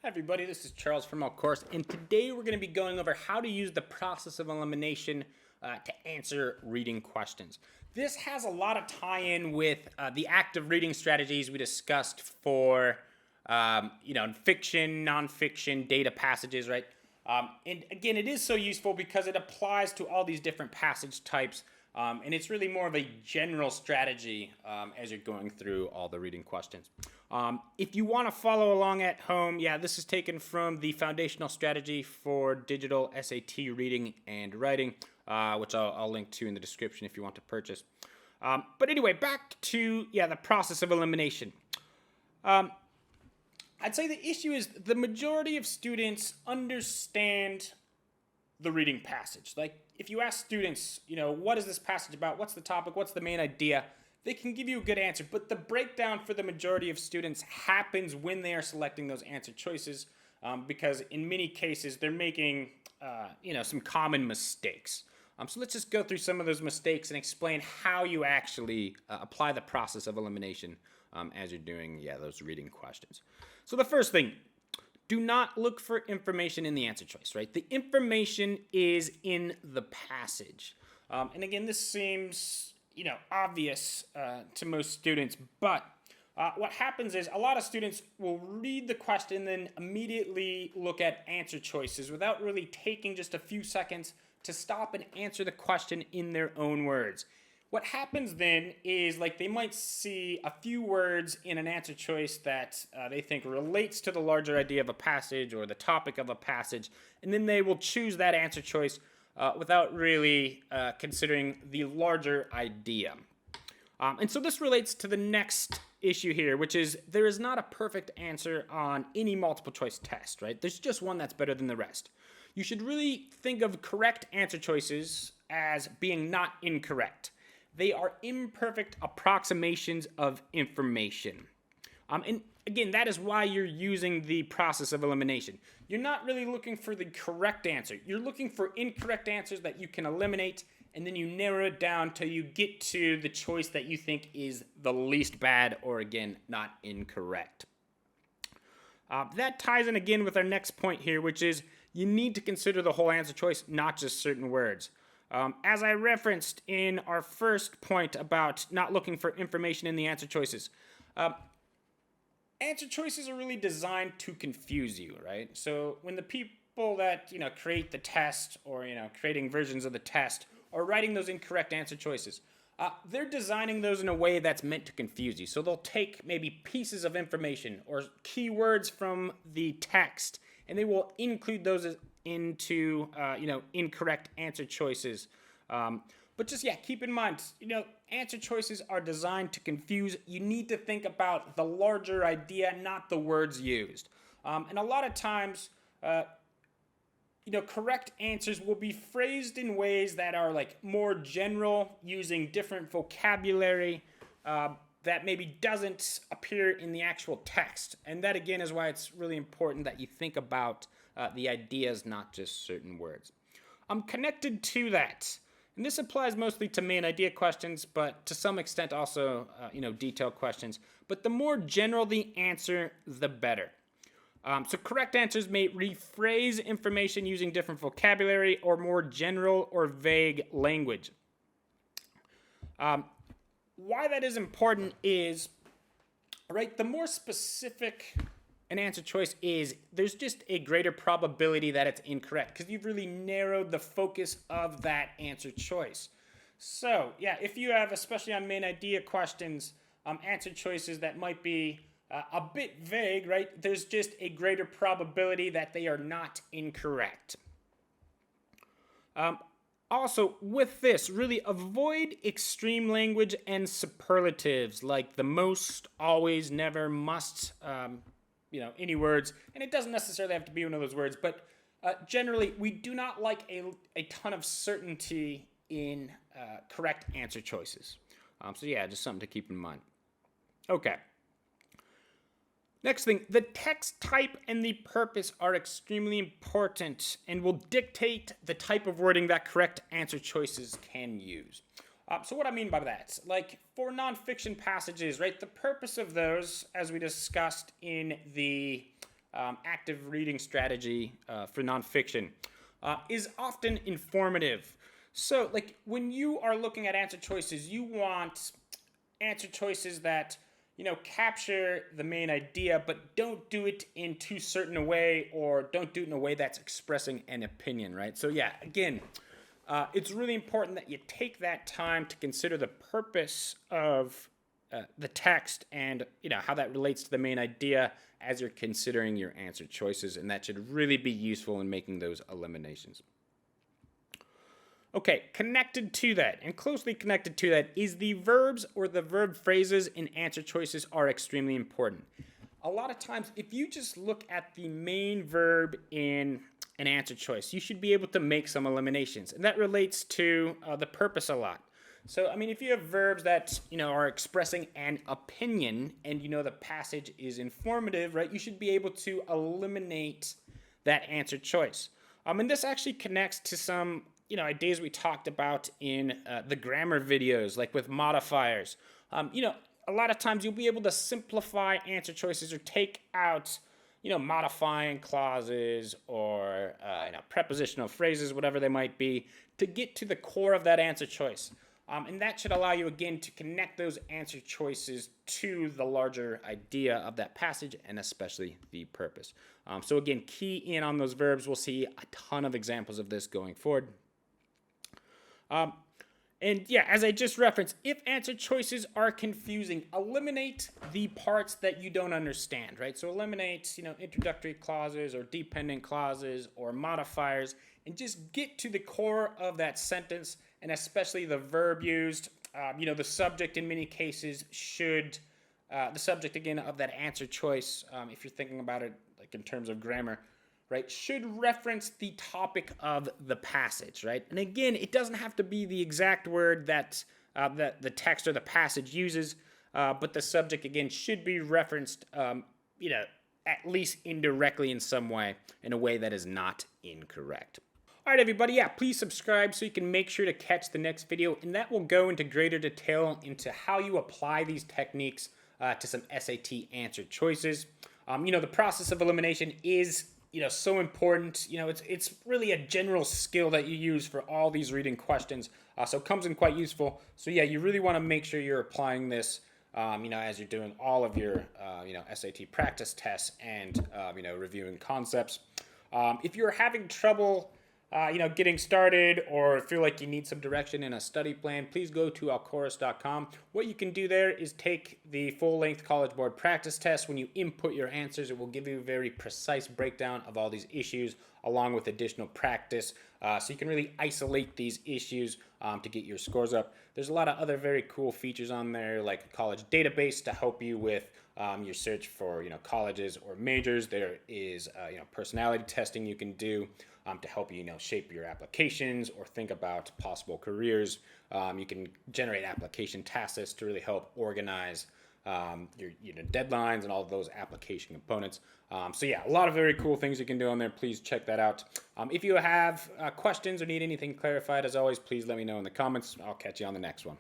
Hi everybody, this is Charles from our course, and today we're going to be going over how to use the process of elimination to answer reading questions. This has a lot of tie-in with the active reading strategies we discussed for fiction, nonfiction, data passages, right? And again, it is so useful because it applies to all these different passage types, and it's really more of a general strategy as you're going through all the reading questions. If you want to follow along at home, this is taken from the foundational strategy for digital SAT reading and writing, which I'll link to in the description if you want to purchase. But anyway, back to the process of elimination. I'd say the issue is the majority of students understand the reading passage. Like, if you ask students, what is this passage about? What's the topic? What's the main idea? They can give you a good answer, but the breakdown for the majority of students happens when they are selecting those answer choices, because in many cases they're making, some common mistakes. So let's just go through some of those mistakes and explain how you actually apply the process of elimination as you're doing, those reading questions. So the first thing, do not look for information in the answer choice, right? The information is in the passage. And again, this seems obvious to most students, but what happens is a lot of students will read the question and then immediately look at answer choices without really taking just a few seconds to stop and answer the question in their own words. What happens then is, they might see a few words in an answer choice that they think relates to the larger idea of a passage or the topic of a passage, and then they will choose that answer choice without really considering the larger idea. And so this relates to the next issue here, which is there is not a perfect answer on any multiple choice test, right? There's just one that's better than the rest. You should really think of correct answer choices as being not incorrect. They are imperfect approximations of information. And again, that is why you're using the process of elimination. You're not really looking for the correct answer. You're looking for incorrect answers that you can eliminate, and then you narrow it down till you get to the choice that you think is the least bad, or again, not incorrect. That ties in again with our next point here, which is you need to consider the whole answer choice, not just certain words. As I referenced in our first point about not looking for information in the answer choices, answer choices are really designed to confuse you, right? So when the people that, create the test or, creating versions of the test are writing those incorrect answer choices, they're designing those in a way that's meant to confuse you. So they'll take maybe pieces of information or keywords from the text, and they will include those into, incorrect answer choices. But just, keep in mind, answer choices are designed to confuse. You need to think about the larger idea, not the words used. And a lot of times, correct answers will be phrased in ways that are more general, using different vocabulary that maybe doesn't appear in the actual text. And that, again, is why it's really important that you think about the ideas, not just certain words. Connected to that, and this applies mostly to main idea questions, but to some extent also, detailed questions. But the more general the answer, the better. So correct answers may rephrase information using different vocabulary or more general or vague language. Why that is important is, the more specific an answer choice is, there's just a greater probability that it's incorrect because you've really narrowed the focus of that answer choice. So, if you have, especially on main idea questions, answer choices that might be a bit vague, right? There's just a greater probability that they are not incorrect. Also, with this, really avoid extreme language and superlatives like the most, always, never, must, any words. And it doesn't necessarily have to be one of those words, but generally, we do not like a ton of certainty in correct answer choices. Just something to keep in mind. Okay. Next thing, the text type and the purpose are extremely important and will dictate the type of wording that correct answer choices can use. So what I mean by that, for nonfiction passages, right, the purpose of those, as we discussed in the active reading strategy for nonfiction is often informative. So, like, when you are looking at answer choices, you want answer choices that, capture the main idea, but don't do it in too certain a way, or don't do it in a way that's expressing an opinion, right? So, yeah, again, it's really important that you take that time to consider the purpose of the text and, how that relates to the main idea as you're considering your answer choices, and that should really be useful in making those eliminations. Okay, connected to that, and closely connected to that, is the verbs or the verb phrases in answer choices are extremely important. A lot of times, if you just look at the main verb in an answer choice, you should be able to make some eliminations, and that relates to the purpose a lot. So, if you have verbs that, are expressing an opinion, and the passage is informative, right, you should be able to eliminate that answer choice. And this actually connects to some ideas we talked about in the grammar videos, like with modifiers. A lot of times you'll be able to simplify answer choices or take out, modifying clauses or, prepositional phrases, whatever they might be, to get to the core of that answer choice. And that should allow you, again, to connect those answer choices to the larger idea of that passage and especially the purpose. So again, key in on those verbs. We'll see a ton of examples of this going forward. And yeah, as I just referenced, if answer choices are confusing, eliminate the parts that you don't understand, right? So eliminate, introductory clauses or dependent clauses or modifiers, and just get to the core of that sentence, and especially the verb used. The subject in many cases should, the subject again of that answer choice, if you're thinking about it like in terms of grammar, right, should reference the topic of the passage, right? And again, it doesn't have to be the exact word that the text or the passage uses, but the subject, again, should be referenced, at least indirectly in some way, in a way that is not incorrect. All right, everybody, yeah, please subscribe so you can make sure to catch the next video, and that will go into greater detail into how you apply these techniques to some SAT answer choices. The process of elimination is so important. It's really a general skill that you use for all these reading questions. So it comes in quite useful. So yeah, you really want to make sure you're applying this, as you're doing all of your, SAT practice tests and, reviewing concepts. If you're having trouble, getting started or feel like you need some direction in a study plan, please go to alcoris.com. What you can do there is take the full-length College Board practice test. When you input your answers, it will give you a very precise breakdown of all these issues along with additional practice, so you can really isolate these issues to get your scores up. There's a lot of other very cool features on there, like a college database to help you with your search for colleges or majors. There is personality testing you can do to help you shape your applications or think about possible careers. You can generate application tasks to really help organize your deadlines and all of those application components. So yeah, a lot of very cool things you can do on there. Please check that out. If you have questions or need anything clarified, as always, please let me know in the comments. I'll catch you on the next one.